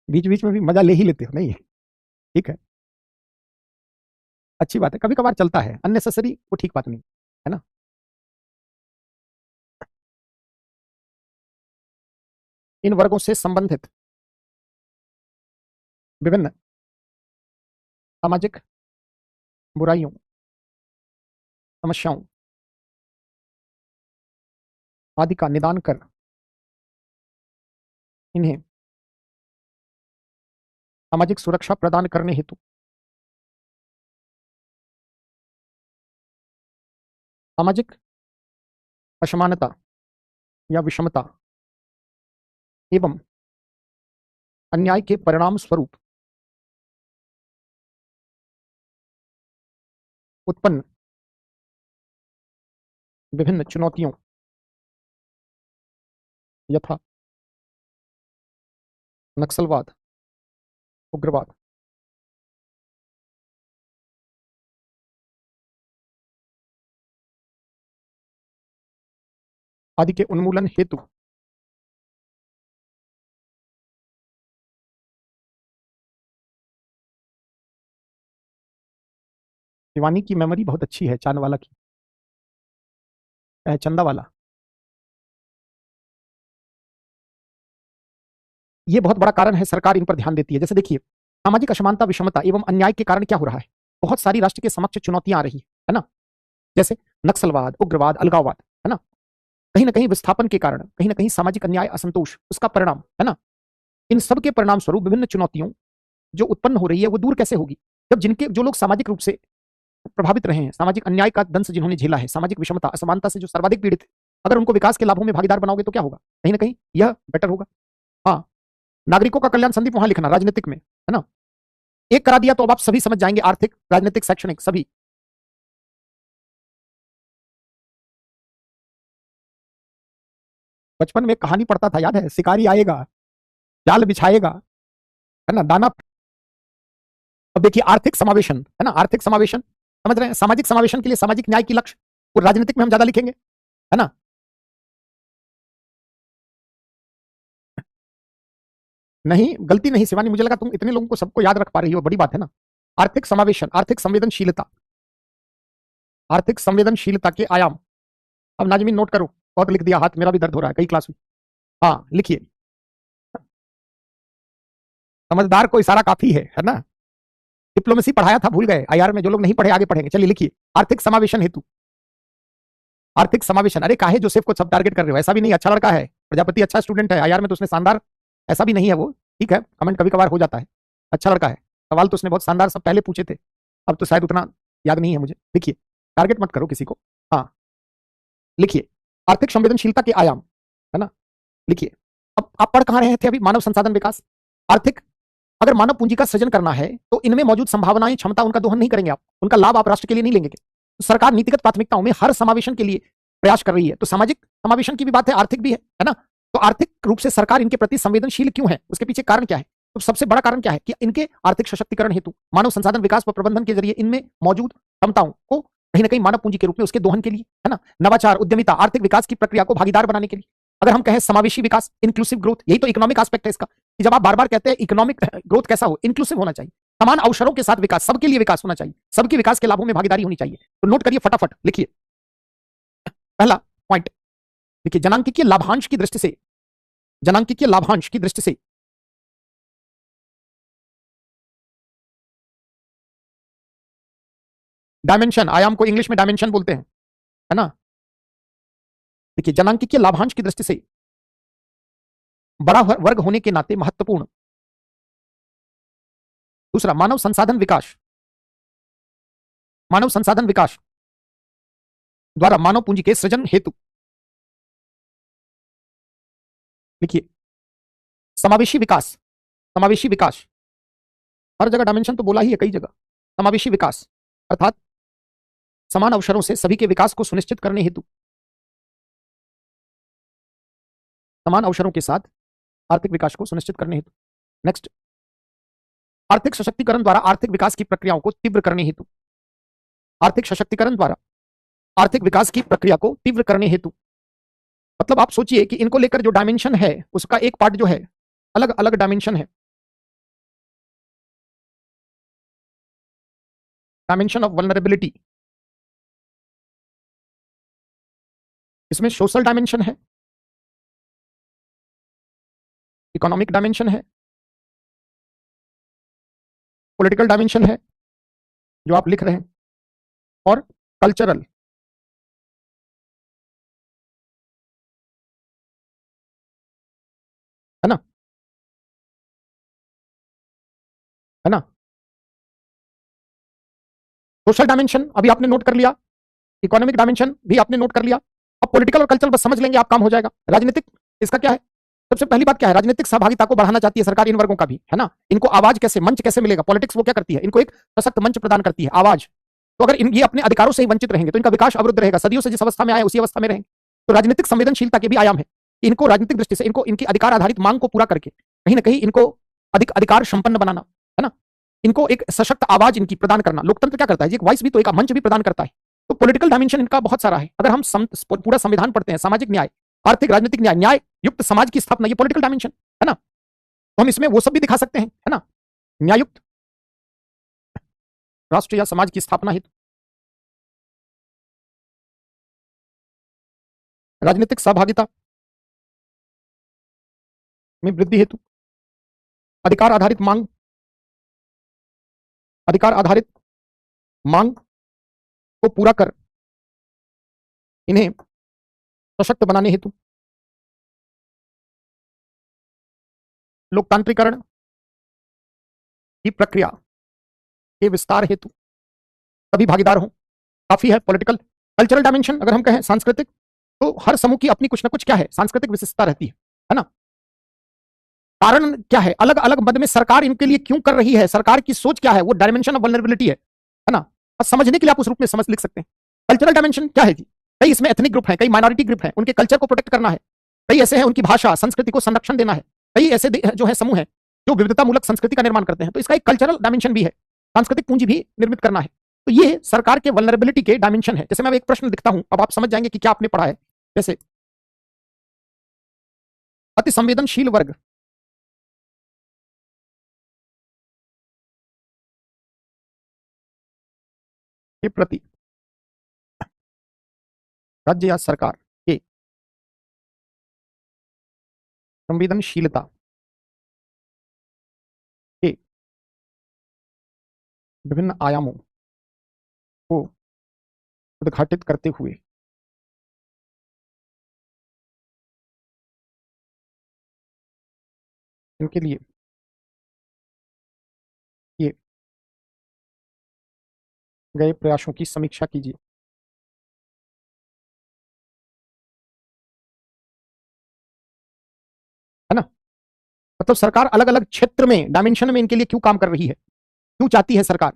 बीच बीच में भी मजा ले ही लेते हो, नहीं? ठीक है, अच्छी बात है, कभी कभार चलता है, अननेसेसरी वो ठीक बात नहीं है ना। इन वर्गों से संबंधित विभिन्न सामाजिक बुराइयों, समस्याओं आदि का निदान कर इन्हें सामाजिक सुरक्षा प्रदान करने हेतु सामाजिक असमानता या विषमता एवं अन्याय के परिणाम स्वरूप उत्पन्न विभिन्न चुनौतियों यथा नक्सलवाद, उग्रवाद, आदि के उन्मूलन हेतु शिवानी की मेमोरी बहुत अच्छी है, चांद वाला की चंदा वाला। ये बहुत बड़ा कारण है, सरकार इन पर ध्यान देती है। जैसे देखिए, सामाजिक असमानता, विषमता एवं अन्याय के कारण क्या हो रहा है, बहुत सारी राष्ट्र के समक्ष चुनौतियां आ रही है ना। जैसे नक्सलवाद, उग्रवाद, अलगाववाद, है ना। कहीं ना कहीं विस्थापन के कारण, कहीं ना कहीं सामाजिक अन्याय, असंतोष, उसका परिणाम है ना। इन सब के परिणाम स्वरूप विभिन्न चुनौतियों जो उत्पन्न हो रही है वो दूर कैसे होगी, जब जो लोग सामाजिक रूप से प्रभावित रहे हैं, सामाजिक अन्याय का दंश जिन्होंने झेला है, सामाजिक विषमता, असमानता से जो सर्वाधिक पीड़ित है, अगर उनको विकास के लाभों में भागीदार बनाओगे तो क्या होगा, कहीं ना कहीं यह बेटर होगा। हाँ, नागरिकों का कल्याण, संदीप वहां लिखना राजनीतिक में, है ना। एक करा दिया तो अब आप सभी समझ जाएंगे, आर्थिक, राजनीतिक, शैक्षणिक, सभी। बचपन में कहानी पढ़ता था, याद है, शिकारी आएगा, जाल बिछाएगा, है ना, दाना। अब देखिए आर्थिक समावेशन, है ना, आर्थिक समावेशन, समझ रहे हैं, सामाजिक समावेशन के लिए सामाजिक न्याय की लक्ष्य, और राजनीतिक में हम ज्यादा लिखेंगे, है ना। नहीं, गलती नहीं शिवानी, मुझे लगा तुम इतने लोगों को सबको याद रख पा रही हो, बड़ी बात है ना। आर्थिक समावेशन, आर्थिक संवेदनशीलता, आर्थिक संवेदनशीलता के आयाम। अब नाजमीन नोट करो, बहुत लिख दिया, हाथ मेरा भी दर्द हो रहा है, कई क्लास में। हाँ लिखिए, समझदार को इशारा काफी है ना। डिप्लोमेसी पढ़ाया था, भूल गए, आईआर में जो लोग नहीं पढ़े आगे पढ़ेंगे। चलिए लिखिए, आर्थिक समावेशन हेतु, आर्थिक समावेशन। अरे काहे जोसेफ को सब टारगेट कर रहे हो, ऐसा भी नहीं, अच्छा लड़का है, प्रजापति अच्छा स्टूडेंट है, आईआर में तो उसने शानदार, ऐसा भी नहीं है वो, ठीक है, कमेंट कभी कभार हो जाता है, अच्छा लड़का है, सवाल तो उसने बहुत शानदार सब पहले पूछे थे, अब तो शायद उतना याद नहीं है मुझे। लिखिए, टारगेट मत करो किसी को। हाँ लिखिए, आर्थिक संवेदनशीलता के आयाम, है ना। लिखिए, अब आप पढ़ कहां रहे थे अभी, मानव संसाधन विकास, आर्थिक, अगर मानव पूंजी का सृजन करना है तो इनमें मौजूद संभावनाएं, क्षमता, उनका दोहन नहीं करेंगे आप, उनका लाभ आप राष्ट्र के लिए नहीं लेंगे। तो सरकार नीतिगत प्राथमिकताओं में हर समावेशन के लिए प्रयास कर रही है, तो सामाजिक समावेशन की भी बात है, आर्थिक भी है ना। तो आर्थिक रूप से सरकार इनके प्रति संवेदनशील क्यों है, उसके पीछे कारण क्या है, तो सबसे बड़ा कारण क्या है कि इनके आर्थिक सशक्तिकरण हेतु मानव संसाधन विकास व प्रबंधन के जरिए इनमें मौजूद क्षमताओं को कहीं ना कहीं मानव पूंजी के रूप में उसके दोहन के लिए, है ना, नवाचार, उद्यमिता, आर्थिक विकास की प्रक्रिया को भागीदार बनाने के लिए, अगर हम कहें समावेशी विकास, इंक्लूसिव ग्रोथ, यही तो इकोनॉमिक एस्पेक्ट है इसका, कि जब आप बार बार कहते हैं इकोनॉमिक ग्रोथ कैसा हो, इंक्लूसिव होना चाहिए, समान अवसरों के साथ विकास, सबके लिए विकास होना चाहिए, सबके विकास के लाभों में भागीदारी होनी चाहिए। तो नोट करिए फटाफट, लिखिए पहला पॉइंट, देखिए जनांकिकीय लाभांश की दृष्टि से, जनांकिकीय लाभांश की दृष्टि से डायमेंशन, आयाम को इंग्लिश में डायमेंशन बोलते हैं, है ना। देखिए जनांकिकीय लाभांश की दृष्टि से बड़ा वर्ग होने के नाते महत्वपूर्ण। दूसरा, मानव संसाधन विकास, मानव संसाधन विकास द्वारा मानव पूंजी के सृजन हेतु लिखिए, समावेशी विकास, समावेशी विकास, हर जगह डायमेंशन तो बोला ही है कई जगह। समावेशी विकास अर्थात समान अवसरों से सभी के विकास को सुनिश्चित करने हेतु, समान अवसरों के साथ आर्थिक विकास को सुनिश्चित करने हेतु। नेक्स्ट, आर्थिक सशक्तिकरण द्वारा आर्थिक विकास की प्रक्रियाओं को तीव्र करने हेतु, आर्थिक सशक्तिकरण द्वारा आर्थिक विकास की प्रक्रिया को तीव्र करने हेतु। मतलब आप सोचिए कि इनको लेकर जो डायमेंशन है उसका एक पार्ट जो है अलग अलग डायमेंशन है, डायमेंशन ऑफ वल्नरेबिलिटी। इसमें सोशल डायमेंशन है, इकोनॉमिक डायमेंशन है, पॉलिटिकल डायमेंशन है जो आप लिख रहे हैं, और कल्चरल, है ना, है ना। सोशल डायमेंशन अभी आपने नोट कर लिया, इकोनॉमिक डायमेंशन भी आपने नोट कर लिया, अब पॉलिटिकल और कल्चरल बस समझ लेंगे आप, काम हो जाएगा। राजनीतिक, इसका क्या है? सबसे पहली बात क्या है, राजनीतिक सहभागिता को बढ़ाना चाहती है सरकार इन वर्गों का भी, है ना। इनको आवाज कैसे, मंच कैसे मिलेगा? पॉलिटिक्स वो क्या करती है, इनको एक सशक्त मंच प्रदान करती है, आवाज। तो अगर ये अपने अधिकारों से ही वंचित रहेंगे तो इनका विकास अवरुद्ध रहेगा, सदियों से जिस अवस्था में आए उसी अवस्था में रहेंगे। तो राजनीतिक संवेदनशीलता के भी आयाम है, इनको राजनीतिक दृष्टि से इनको इनकी अधिकार आधारित मांग को पूरा करके कहीं ना कहीं इनको अधिक अधिकार संपन्न बनाना, है ना। इनको एक सशक्त आवाज इनकी प्रदान करना। लोकतंत्र क्या करता है, एक वॉइस भी तो, एक मंच भी प्रदान करता है। तो पॉलिटिकल डायमेंशन इनका बहुत सारा है। अगर हम पूरा संविधान पढ़ते हैं, सामाजिक न्याय, आर्थिक, राजनीतिक न्याय, न्याय युक्त समाज की स्थापना, ये पॉलिटिकल डायमेंशन है ना। तो हम इसमें वो सब भी दिखा सकते हैं, है ना, न्यायुक्त राष्ट्र या समाज की स्थापना हेतु, राजनीतिक सहभागिता में वृद्धि हेतु, अधिकार आधारित मांग, अधिकार आधारित मांग को पूरा कर इन्हें सशक्त बनाने हेतु, लोकतांत्रिकरण की प्रक्रिया के विस्तार हेतु सभी भागीदार हों, काफी है। पॉलिटिकल, कल्चरल डायमेंशन अगर हम कहें, सांस्कृतिक, तो हर समूह की अपनी कुछ ना कुछ क्या है, सांस्कृतिक विशेषता रहती है ना। कारण क्या है, अलग अलग मद में सरकार इनके लिए क्यों कर रही है, सरकार की सोच क्या है, वो डायमेंशन ऑफ वल्नरेबिलिटी है ना। बस समझने के लिए आप उस रूप में समझ लिख सकते हैं। कल्चरल डायमेंशन क्या है जी, कई इसमें एथनिक ग्रुप है, कई माइनॉरिटी ग्रुप है, उनके कल्चर को प्रोटेक्ट करना है। कई ऐसे हैं उनकी भाषा संस्कृति को संरक्षण देना है। कई ऐसे जो है समूह है जो विविधतामूलक संस्कृति का निर्माण करते हैं, तो इसका एक कल्चरल डायमेंशन भी है, सांस्कृतिक पूंजी भी निर्मित करना है। तो ये सरकार के वल्नरेबिलिटी के डायमेंशन है। जैसे मैं एक प्रश्न दिखता हूं, अब आप समझ जाएंगे कि क्या आपने पढ़ा है। जैसे अति संवेदनशील वर्ग के प्रति राज्य या सरकार के संवेदनशीलता के विभिन्न आयामों को उद्घाटित करते हुए इनके लिए किए गए प्रयासों की समीक्षा कीजिए, है ना। मतलब सरकार अलग अलग क्षेत्र में, डायमेंशन में इनके लिए क्यों काम कर रही है, क्यों चाहती है सरकार।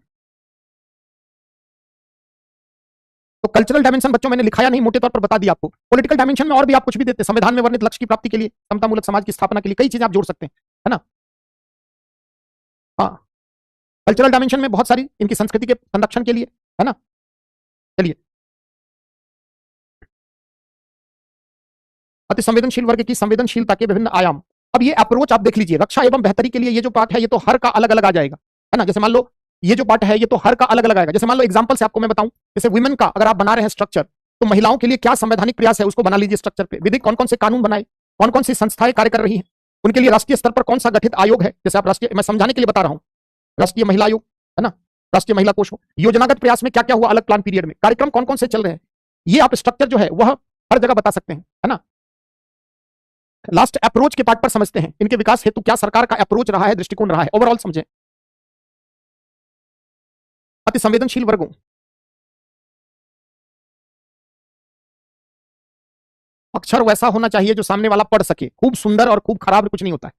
तो कल्चरल डायमेंशन बच्चों मैंने लिखाया नहीं, मोटे तौर पर बता दिया आपको। पॉलिटिकल डायमेंशन में और भी आप कुछ भी देते हैं, संविधान में वर्णित लक्ष्य की प्राप्ति के लिए, समतामूलक समाज की स्थापना के लिए कई चीजें आप जोड़ सकते हैं, है ना। हाँ, कल्चरल डायमेंशन में बहुत सारी इनकी संस्कृति के संरक्षण के लिए, है ना। चलिए, अति संवेदनशील वर्ग की संवेदनशीलता के विभिन्न आयाम। अब ये अप्रोच आप देख लीजिए, रक्षा एवं बेहतरी के लिए ये जो पार्ट है ये तो हर का अलग अलग आ जाएगा, है ना। जैसे मान लो ये जो पार्ट है ये तो हर का अलग अलग आएगा। जैसे मान लो एग्जांपल से आपको मैं बताऊं, जैसे वुमेन का अगर आप बना रहे हैं स्ट्रक्चर, तो महिलाओं के लिए क्या संवैधानिक प्रयास है उसको बना लीजिए स्ट्रक्चर पे। विधिक कौन कौन से कानून बनाए, कौन कौन सी संस्थाएं कार्य कर रही हैं, उनके लिए राष्ट्रीय स्तर पर कौन सा गठित आयोग है। जैसे आप राष्ट्रीय, मैं समझाने के लिए बता रहा हूं, राष्ट्रीय महिला आयोग, है ना, राष्ट्रीय महिला कोष हो, योजनागत प्रयास में क्या क्या हुआ अलग प्लान पीरियड में, कार्यक्रम कौन कौन से चल रहे हैं, ये आप स्ट्रक्चर जो है वह हर जगह बता सकते हैं, है ना। लास्ट अप्रोच के पार्ट पर समझते हैं, इनके विकास हेतु क्या सरकार का अप्रोच रहा है, दृष्टिकोण रहा है, ओवरऑल समझें। अति संवेदनशील वर्गों अक्षर वैसा होना चाहिए जो सामने वाला पढ़ सके, खूब सुंदर और खूब खराब कुछ नहीं होता है,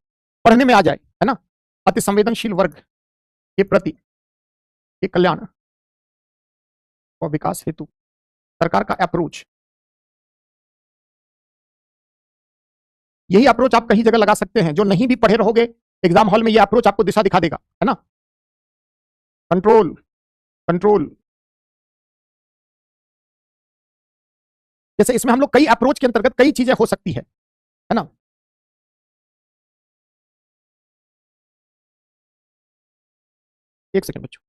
पढ़ने में आ जाए, है ना। अति संवेदनशील वर्ग के प्रति के कल्याण और विकास हेतु सरकार का अप्रोच, यही अप्रोच आप कहीं जगह लगा सकते हैं। जो नहीं भी पढ़े रहोगे एग्जाम हॉल में, ये अप्रोच आपको दिशा दिखा देगा, है ना। कंट्रोल, कंट्रोल, जैसे इसमें हम लोग कई अप्रोच के अंतर्गत कई चीजें हो सकती है ना। एक सेकंड बच्चों,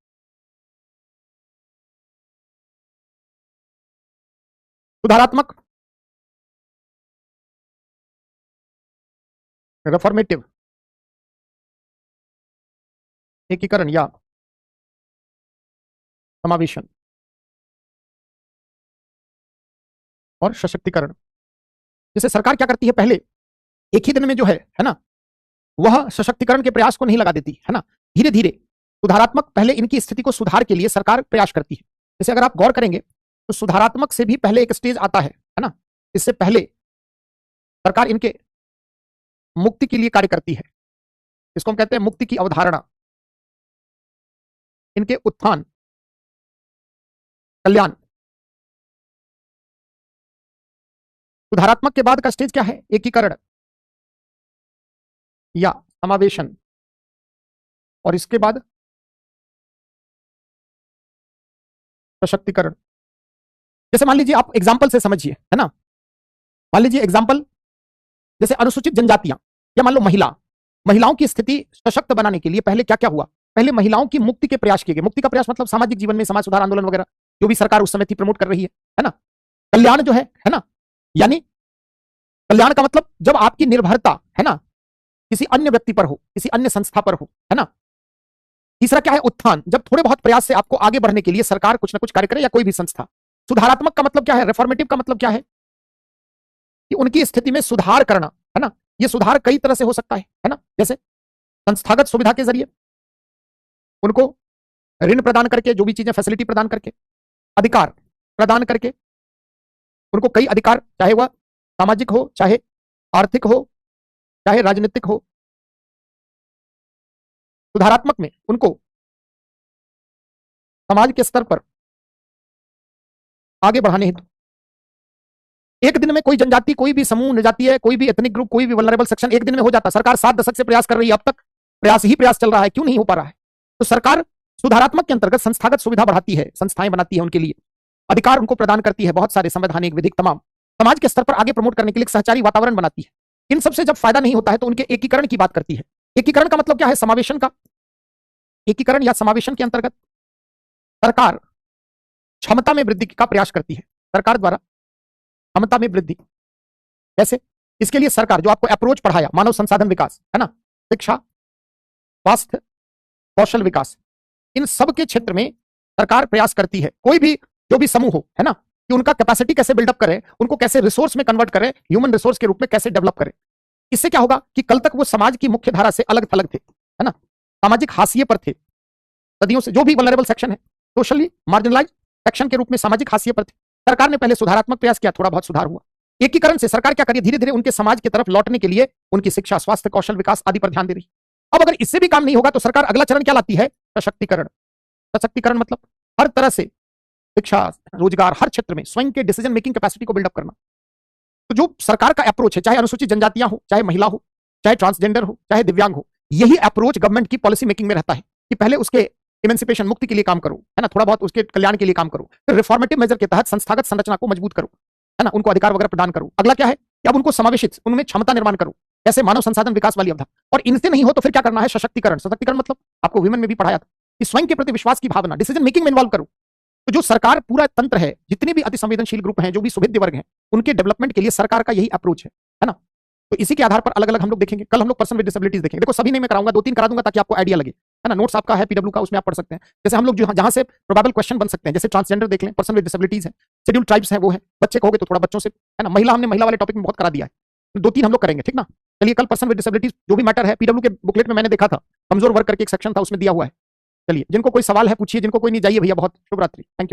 सुधारात्मक, रेफॉर्मेटिव, एकीकरण या समावेशन और सशक्तिकरण। जैसे सरकार क्या करती है, पहले एक ही दिन में जो है ना, वह सशक्तिकरण के प्रयास को नहीं लगा देती, है ना। धीरे धीरे सुधारात्मक, पहले इनकी स्थिति को सुधार के लिए सरकार प्रयास करती है। जैसे अगर आप गौर करेंगे तो सुधारात्मक से भी पहले एक स्टेज आता है ना। इससे पहले सरकार इनके मुक्ति के लिए कार्य करती है। इसको हम कहते हैं मुक्ति की अवधारणा, इनके उत्थान, कल्याण। सुधारात्मक के बाद का स्टेज क्या है, एकीकरण या समावेशन, और इसके बाद सशक्तिकरण। जैसे मान लीजिए, आप एग्जाम्पल से समझिए, है ना। मान लीजिए एग्जाम्पल, जैसे अनुसूचित जनजातियां या मान लो महिलाओं की स्थिति सशक्त बनाने के लिए पहले क्या क्या हुआ। पहले महिलाओं की मुक्ति के प्रयास किए गए। मुक्ति का प्रयास मतलब सामाजिक जीवन में समाज सुधार आंदोलन वगैरह जो भी सरकार उस समय थी प्रमोट कर रही है ना। कल्याण जो है ना, यानी कल्याण का मतलब जब आपकी निर्भरता, है ना, किसी अन्य व्यक्ति पर हो, किसी अन्य संस्था पर हो, है ना। तीसरा क्या है, उत्थान, जब थोड़े बहुत प्रयास से आपको आगे बढ़ने के लिए सरकार कुछ ना कुछ कार्य करे या कोई भी संस्था। सुधारात्मक का मतलब क्या है, रिफॉर्मेटिव का मतलब क्या है कि उनकी स्थिति में सुधार करना, है ना। यह सुधार कई तरह से हो सकता है ना। जैसे संस्थागत सुविधा के जरिए उनको ऋण प्रदान करके, जो भी चीजें फैसिलिटी प्रदान करके, अधिकार प्रदान करके, उनको कई अधिकार, चाहे वह सामाजिक हो, चाहे आर्थिक हो, चाहे राजनीतिक हो। सुधारात्मक में उनको समाज के स्तर पर आगे बढ़ाने हेतु एक दिन में कोई जनजाति, कोई भी समूह, जातीय, कोई भी एथनिक ग्रुप, कोई भी वल्नरेबल सेक्शन एक दिन में हो जाता। सरकार 7 दशक से प्रयास कर रही है, अब तक प्रयास ही प्रयास चल रहा है, क्यों नहीं हो पा रहा है। तो सरकार सुधारात्मक के अंतर्गत संस्थागत सुविधा बढ़ाती है, संस्थाएं बनाती है, उनके लिए अधिकार उनको प्रदान करती है, बहुत सारे संवैधानिक, विधिक, तमाम समाज के स्तर पर आगे प्रमोट करने के लिए सहचारी वातावरण बनाती है। इन सबसे जब फायदा नहीं होता है तो उनके एकीकरण की बात करती है। एकीकरण का मतलब क्या है, समावेशन का। एकीकरण या समावेशन के अंतर्गत सरकार क्षमता में वृद्धि का प्रयास करती है। सरकार द्वारा क्षमता में वृद्धि कैसे, इसके लिए सरकार जो आपको अप्रोच पढ़ाया, मानव संसाधन विकास, है ना, शिक्षा, स्वास्थ्य, कौशल विकास, इन सब के क्षेत्र में सरकार प्रयास करती है। कोई भी जो भी समूह हो, है ना, कि उनका कैपेसिटी कैसे बिल्डअप करें, उनको कैसे रिसोर्स में कन्वर्ट करें, ह्यूमन रिसोर्स के रूप में कैसे डेवलप करें। इससे क्या होगा कि कल तक वो समाज की मुख्य धारा से अलग थलग थे, है ना, सामाजिक हाशिए पर थे सदियों से। जो भी वल्नरेबल सेक्शन है, सोशली मार्जिनलाइज सेक्शन के रूप में सामाजिक हाशिए पर थे। सरकार ने पहले सुधारात्मक प्रयास किया, थोड़ा बहुत सुधार हुआ। एकीकरण से सरकार क्या करिए, धीरे धीरे उनके समाज की तरफ लौटने के लिए उनकी शिक्षा, स्वास्थ्य, कौशल विकास आदि पर ध्यान दे रही। अब अगर इससे भी काम नहीं होगा तो सरकार अगला चरण क्या लाती है, सशक्तिकरण। सशक्तिकरण मतलब हर तरह से शिक्षा, रोजगार, हर क्षेत्र में स्वयं के डिसीजन मेकिंग कैपेसिटी को बिल्डअप करना। तो जो सरकार का अप्रोच है, चाहे अनुसूचित जनजातियां हो, चाहे महिला हो, चाहे ट्रांसजेंडर हो, चाहे दिव्यांग हो, यही अप्रोच गवर्नमेंट की पॉलिसी मेकिंग में रहता है कि पहले उसके इमेंसिपेशन, मुक्ति के लिए काम करो, है ना, थोड़ा बहुत उसके कल्याण के लिए काम करो। फिर रिफॉर्मेटिव मेजर के तहत संस्थागत संरचना को मजबूत करो, है ना, उनको अधिकार वगैरह प्रदान करो। अगला क्या है कि अब उनको समावेशित, उनमें क्षमता निर्माण करो, जैसे मानव संसाधन विकास वाली अवधारणा। और इनसे नहीं हो तो फिर क्या करना है, सशक्तिकरण। सशक्तिकरण मतलब आपको विमेन में भी पढ़ाया था कि स्वयं के प्रति विश्वास की भावना, डिसीजन मेकिंग में इन्वॉल्व करो। तो जो सरकार पूरा तंत्र है, जितने भी अति संवेदनशील ग्रुप हैं, जो भी सुविध वर्ग हैं, उनके डेवलपमेंट के लिए सरकार का यही अप्रोच है ना। तो इसी के आधार पर अलग अलग हम लोग देखेंगे। कल हम लोग पर्सन विद डिसेबिलिटीज देखेंगे। देखो सभी नहीं मैं कराऊंगा, 2-3 करा दूंगा ताकि आपको आइडिया लगे, है ना। नोट्स आपका है पीडब्ल्यू का, उसमें आप पढ़ सकते हैं। जैसे हम लोग जहां से प्रोबेबल क्वेश्चन बन सकते हैं, जैसे ट्रांसजेंडर देख लें, पर्सन विद डिसेबिलिटीज है, शेड्यूल्ड ट्राइब्स है, वो है। बच्चे कहोगे तो थोड़ा बच्चों से, है ना। महिला हमने महिला वाले टॉपिक में बहुत करा दिया है, 2-3 हम लोग करेंगे, ठीक ना। चलिए कल पर्सन विद डिसेबिलिटीज जो भी मैटर है, पीडब्ल्यू के बुकलेट में मैंने देखा था, कमजोर वर्ग करके एक सेक्शन था, उसमें दिया हुआ है। चलिए जिनको कोई सवाल है पूछिए, जिनको कोई नहीं, जाइए भैया। बहुत शुभ रात्रि, थैंक यू।